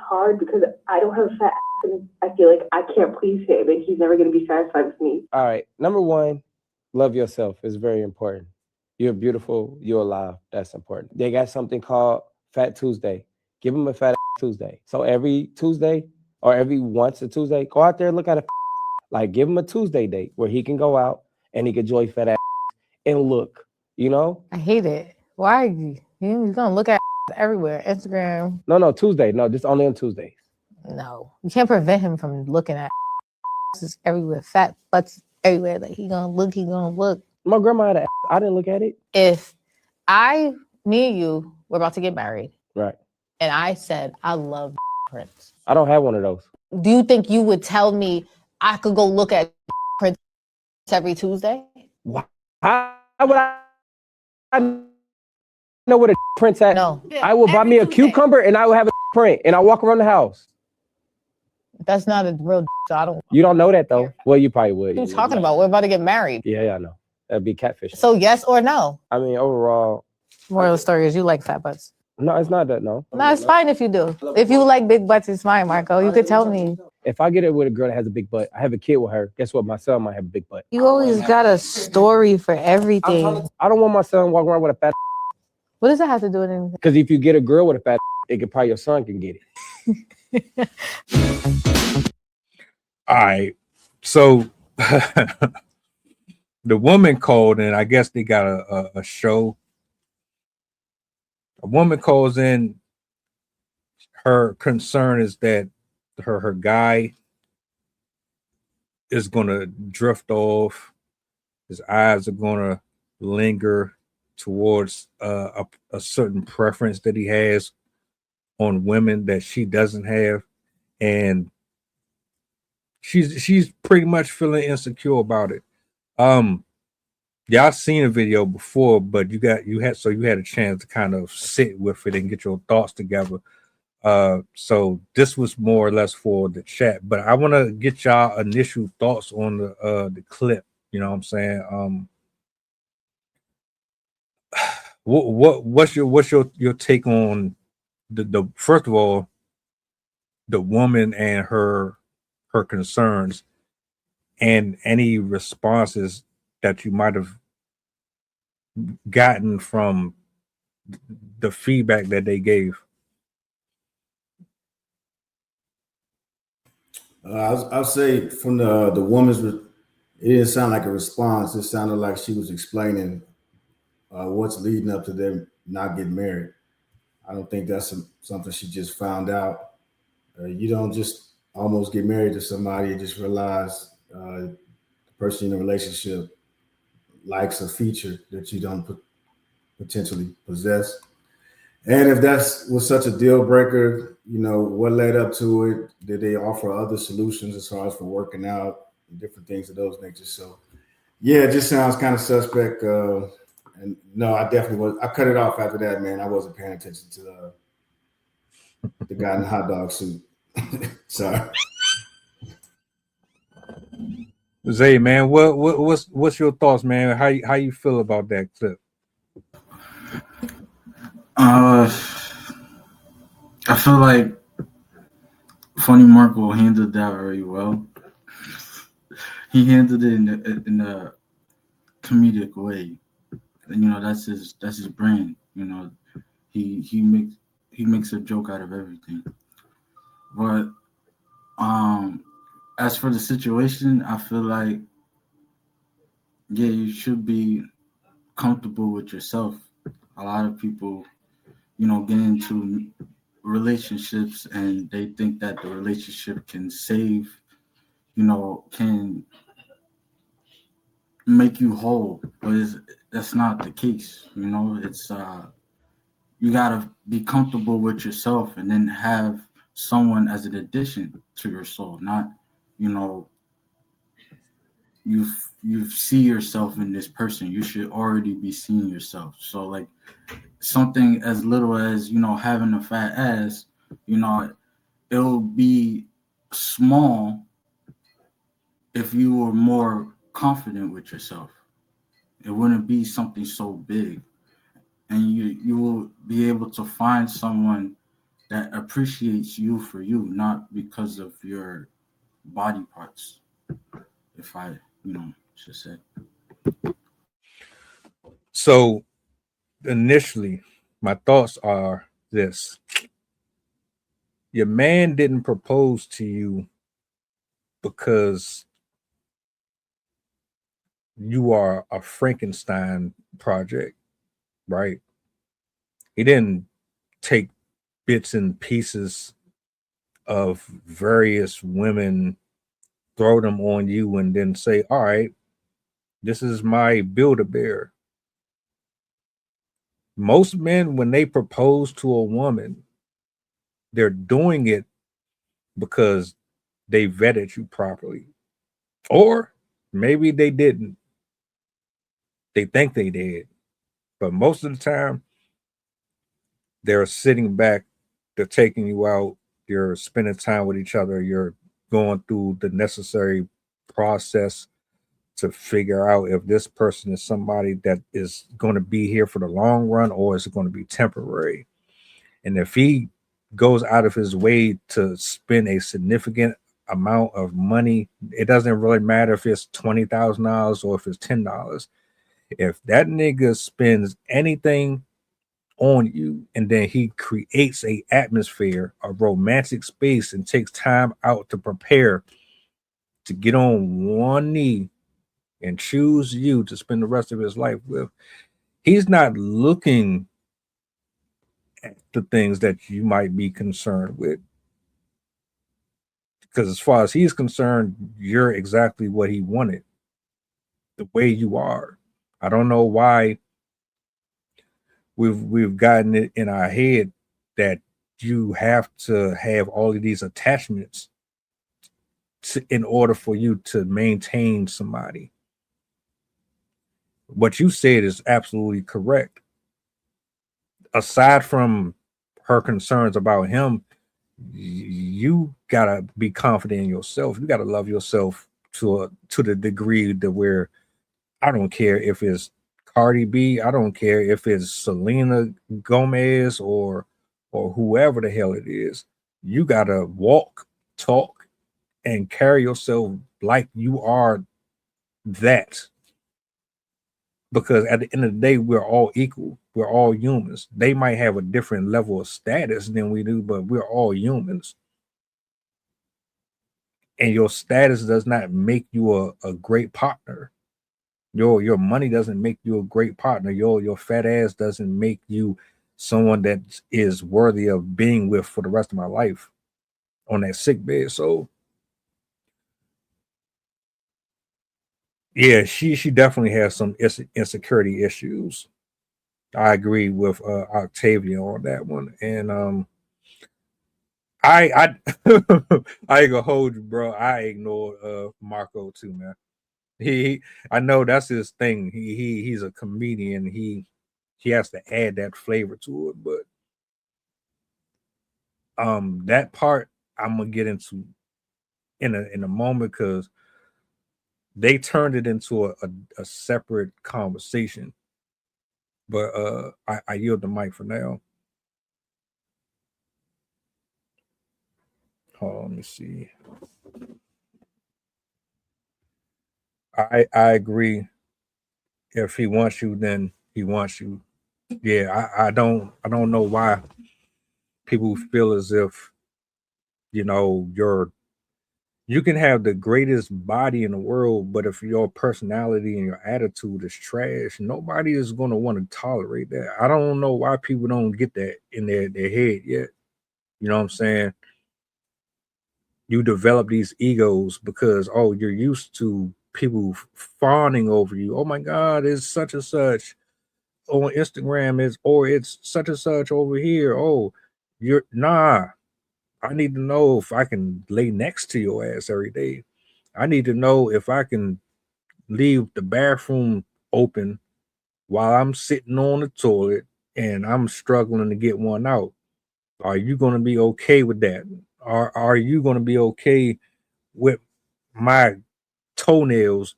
hard because I don't have a fat ass and I feel like I can't please him and he's never going to be satisfied with me. All right. Number one, love yourself is very important. You're beautiful. You're alive. That's important. They got something called Fat Tuesday. Give him a fat Tuesday. So every Tuesday or every once a Tuesday, go out there and look at a like give him a Tuesday date where he can go out and he can enjoy fat ass and look. You know? I hate it. Why? You're gonna look at everywhere. Instagram. No, Tuesday. No, just only on Tuesdays. No, you can't prevent him from looking at everywhere. Fat butts everywhere. Like he gonna look. He gonna look. My grandma had I didn't look at it. If me and you were about to get married, right, and I said I love Prince, I don't have one of those. Do you think you would tell me I could go look at Prince every Tuesday? Why would I know what a Prince at? No. I will buy me a cucumber and I will have a print and I walk around the house. That's not a real so I don't. You don't know that though. Well, you probably would. What are you talking about? We're about to get married. Yeah, I know. That'd be catfish. So yes or no? I mean, overall. Moral of the story is you like fat butts. No, it's not that. No. No, it's fine if you do. If you like big butts, it's fine, Marco. You could tell me. If I get it with a girl that has a big butt, I have a kid with her. Guess what? My son might have a big butt. You always got a story for everything. I don't want my son walking around with a fat. What does that have to do with anything? Because if you get a girl with a fat, it could probably your son can get it. All right. So the woman called and I guess they got a show. A woman calls in. Her concern is that her guy is going to drift off. His eyes are going to linger towards a certain preference that he has on women that she doesn't have. And she's pretty much feeling insecure about it. Y'all seen a video before, but you had a chance to kind of sit with it and get your thoughts together. So this was more or less for the chat, but I want to get y'all initial thoughts on the clip. You know what I'm saying? What's your take on the first of all, the woman and her concerns, and any responses that you might have gotten from the feedback that they gave? I'll say from the woman's, it didn't sound like a response. It sounded like she was explaining what's leading up to them not getting married. I don't think that's something she just found out. You don't just almost get married to somebody and just realize the person in a relationship likes a feature that you don't potentially possess. And if was such a deal breaker, what led up to it? Did they offer other solutions as far as for working out and different things of those natures? So, yeah, it just sounds kind of suspect. And no, I definitely was. I cut it off after that, man. I wasn't paying attention to the guy in the hot dog suit. Sorry. Zay, man, what's your thoughts, man? How you feel about that clip? I feel like Funny Marco handled that very well. He handled it in a comedic way. And, that's his brand. He makes a joke out of everything. But as for the situation, I feel like you should be comfortable with yourself. A lot of people, get into relationships and they think that the relationship can save, can make you whole, but that's not the case. It's you gotta be comfortable with yourself and then have someone as an addition to your soul, not you see yourself in this person. You should already be seeing yourself. So like something as little as having a fat ass, it'll be small if you were more confident with yourself. It wouldn't be something so big, and you will be able to find someone that appreciates you for you, not because of your body parts. If I, should say. So initially, my thoughts are this: your man didn't propose to you because you are a Frankenstein project, right? He didn't take bits and pieces of various women, throw them on you, and then say, all right, this is my Build-A-Bear. Most men, when they propose to a woman, they're doing it because they vetted you properly. Or maybe they didn't. They think they did. But most of the time, they're sitting back, they're taking you out, you're spending time with each other, you're going through the necessary process to figure out if this person is somebody that is going to be here for the long run or is it going to be temporary. And if he goes out of his way to spend a significant amount of money, it doesn't really matter if it's $20,000 or if it's $10. If that nigga spends anything on you and then he creates a atmosphere, a romantic space, and takes time out to prepare to get on one knee and choose you to spend the rest of his life with, he's not looking at the things that you might be concerned with. Because as far as he's concerned, you're exactly what he wanted, the way you are. I don't know why we've gotten it in our head that you have to have all of these attachments in order for you to maintain somebody. What you said is absolutely correct. Aside from her concerns about him, you gotta be confident in yourself. You gotta love yourself to the degree that where I don't care if it's Cardi B, I don't care if it's Selena Gomez or whoever the hell it is. You gotta walk, talk, and carry yourself like you are that. Because at the end of the day, we're all equal. We're all humans. They might have a different level of status than we do, but we're all humans. And your status does not make you a great partner. Your money doesn't make you a great partner. Your fat ass doesn't make you someone that is worthy of being with for the rest of my life on that sick bed. So yeah, she definitely has some insecurity issues. I agree with Octavia on that one. And I I ain't gonna hold you, bro. I ignored Marco too, man. He I know that's his thing. He's a comedian. He has to add that flavor to it, but that part I'm gonna get into in a moment because they turned it into a separate conversation. But I yield the mic for now. Let me see. I agree. If he wants you, then he wants you. Yeah, I don't know why people feel as if you can have the greatest body in the world, but if your personality and your attitude is trash, nobody is going to want to tolerate that. I don't know why people don't get that in their head yet. You know what I'm saying? You develop these egos because you're used to people fawning over you. Oh my God, it's such and such on Instagram, it's such and such over here. Oh, you're nah. I need to know if I can lay next to your ass every day. I need to know if I can leave the bathroom open while I'm sitting on the toilet and I'm struggling to get one out. Are you going to be okay with that? Are you going to be okay with my toenails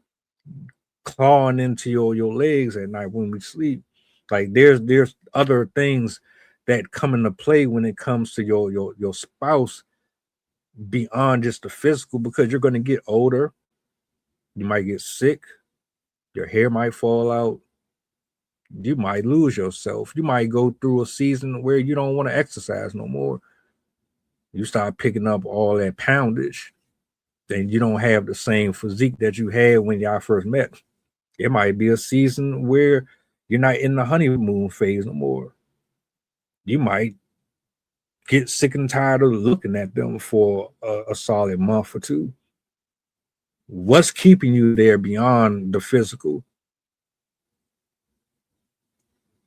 clawing into your legs at night when we sleep? Like there's other things that come into play when it comes to your spouse beyond just the physical, because you're going to get older, you might get sick, your hair might fall out, you might lose yourself, you might go through a season where you don't want to exercise no more, you start picking up all that poundage, then you don't have the same physique that you had when y'all first met. It might be a season where you're not in the honeymoon phase no more. You might get sick and tired of looking at them for a solid month or two. What's keeping you there beyond the physical?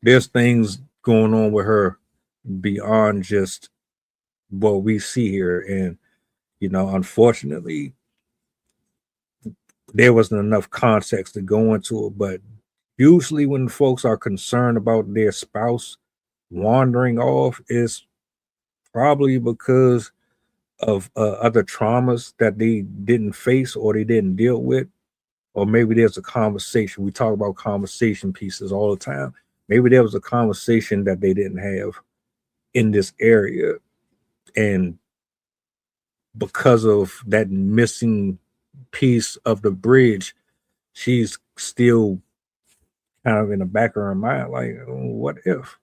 There's things going on with her beyond just what we see here. And, unfortunately, there wasn't enough context to go into it. But usually when folks are concerned about their spouse wandering off, is probably because of other traumas that they didn't face or they didn't deal with. Or maybe there's a conversation. We talk about conversation pieces all the time. Maybe there was a conversation that they didn't have in this area. And because of that missing piece of the bridge, she's still kind of in the back of her mind, like, what if?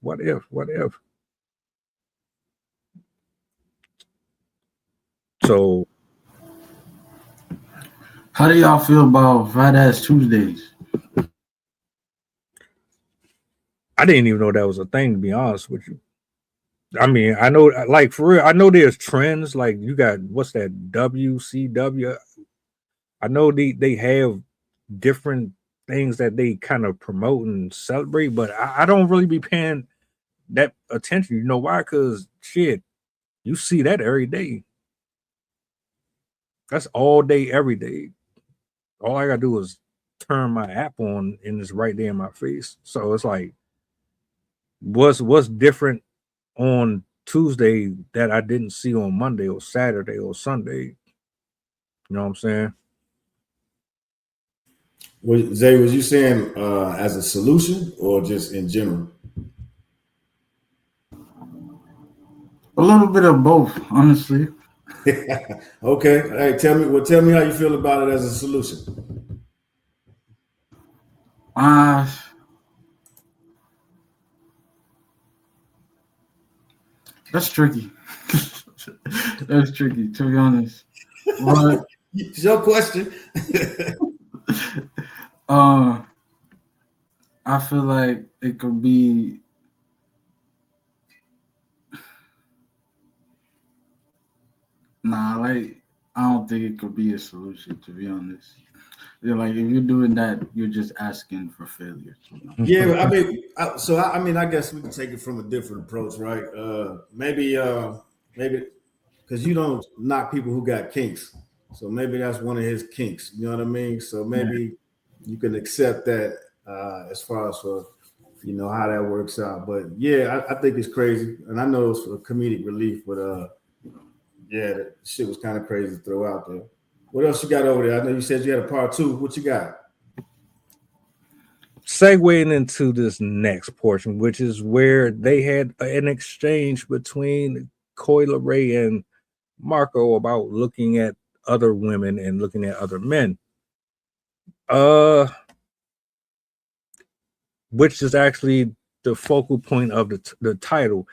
So, How do y'all feel about Fat Ass Tuesdays? I didn't even know that was a thing, to be honest with you. I mean, I know, like, for real, I know there's trends. Like, you got, what's that, WCW? I know they have different things that they kind of promote and celebrate, but I don't really be paying that attention. You know why? Because, shit, you see that every day. That's all day, every day. All I got to do is turn my app on and it's right there in my face. So it's like, what's different on Tuesday that I didn't see on Monday or Saturday or Sunday? You know what I'm saying? Zay, was you saying as a solution or just in general? A little bit of both, honestly. Okay. Hey, tell me how you feel about it as a solution. That's tricky. That's tricky, to be honest. But It's your question. I feel like it could be I don't think it could be a solution, to be honest. You're like, if you're doing that, you're just asking for failure. Yeah, I mean, I guess we can take it from a different approach, right? Maybe because you don't knock people who got kinks, so maybe that's one of his kinks. You know what I mean? So maybe you can accept that as far as for how that works out. But yeah, I think it's crazy, and I know it's for comedic relief, but yeah, that shit was kind of crazy to throw out there. What else you got over there? I know you said you had a part 2. What you got? Segueing into this next portion, which is where they had an exchange between Coi Leray and Marco about looking at other women and looking at other men. Which is actually the focal point of the title.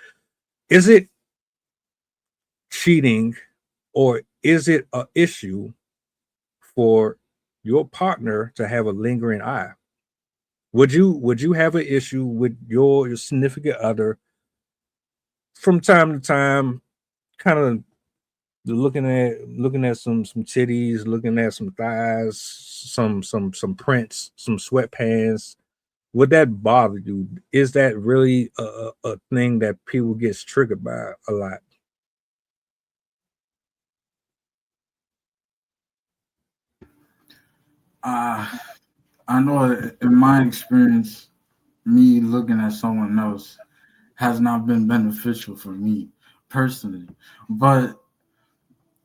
Is it cheating, or is it an issue for your partner to have a lingering eye? Would you have an issue with your significant other from time to time, kind of looking at some titties, looking at some thighs, some prints, some sweatpants? Would that bother you? Is that really a thing that people gets triggered by a lot? I know in my experience, me looking at someone else has not been beneficial for me personally, but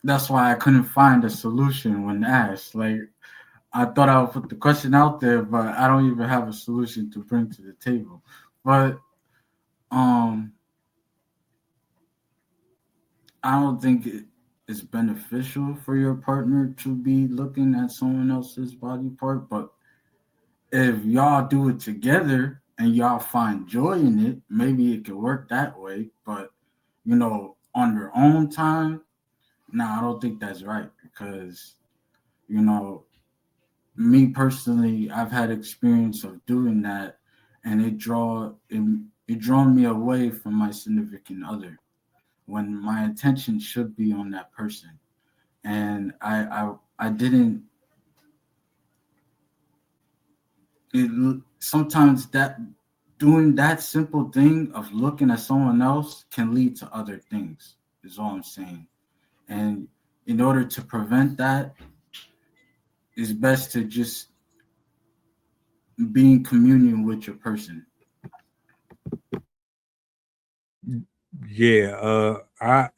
that's why I couldn't find a solution when asked. Like, I thought I would put the question out there, but I don't even have a solution to bring to the table. But I don't think it's beneficial for your partner to be looking at someone else's body part, but if y'all do it together and y'all find joy in it, maybe it could work that way. But on your own time, I don't think that's right because you know, me personally, I've had experience of doing that, and it drawn me away from my significant other when my attention should be on that person, and I didn't. Sometimes that doing that simple thing of looking at someone else can lead to other things. Is all I'm saying, and in order to prevent that, it's best to just be in communion with your person. Yeah, I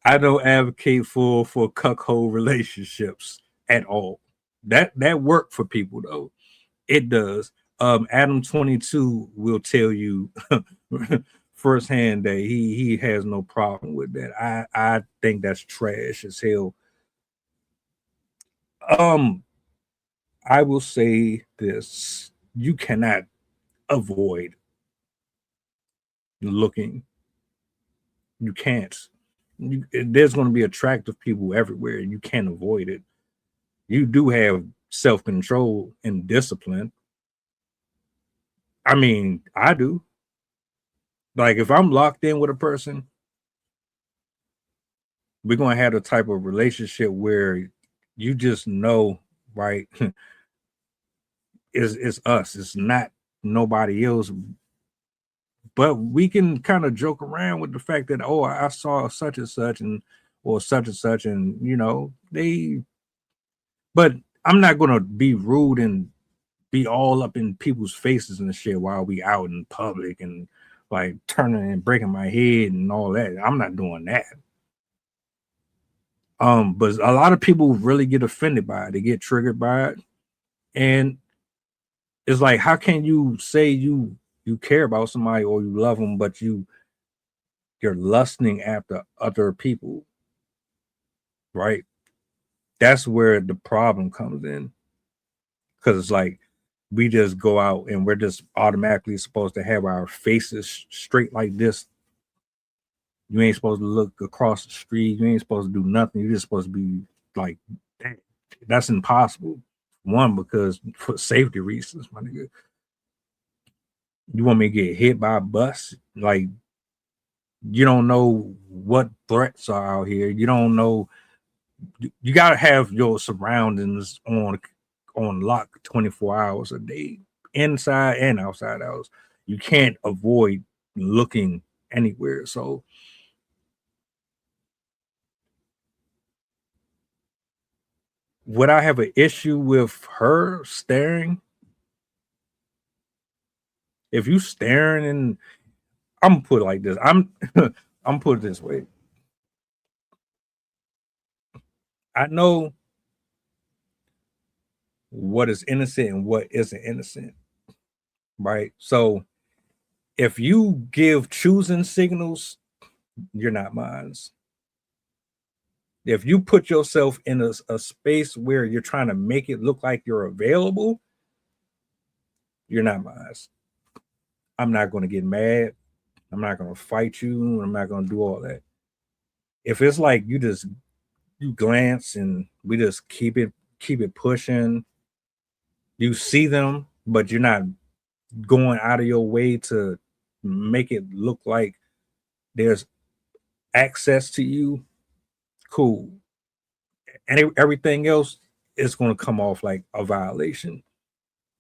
I don't advocate for cuckold relationships at all. That work for people though. It does. Adam 22 will tell you firsthand that he has no problem with that. I think that's trash as hell. Um, I will say this: you cannot avoid looking. You can't. There's going to be attractive people everywhere. You can't avoid it. You do have self control and discipline. I mean, I do. Like if I'm locked in with a person, we're gonna have the type of relationship where you just know, right? It's us. It's not nobody else. But we can kind of joke around with the fact that I saw such and such or such and such, and they. But I'm not gonna be rude and be all up in people's faces and shit while we out in public and like turning and breaking my head and all that. I'm not doing that. But a lot of people really get offended by it. They get triggered by it. And it's like, how can you say you care about somebody or you love them, but you're lusting after other people, right? That's where the problem comes in. Because it's like we just go out and we're just automatically supposed to have our faces straight like this. You ain't supposed to look across the street. You ain't supposed to do nothing. You're just supposed to be like that. That's impossible. One, because for safety reasons, my nigga. You want me to get hit by a bus? Like, you don't know what threats are out here. You don't know. You gotta have your surroundings on lock 24 hours a day, inside and outside hours. You can't avoid looking anywhere. So would I have an issue with her staring? If you staring, and I'm gonna put it like this. I'm put it this way. I know what is innocent and what isn't innocent, right? So if you give choosing signals, you're not mine. If you put yourself in a space where you're trying to make it look like you're available, you're not mine. I'm not going to get mad. I'm not going to fight you. I'm not going to do all that. If it's like you glance and we just keep it pushing, you see them, but you're not going out of your way to make it look like there's access to you, cool. And everything else is going to come off like a violation.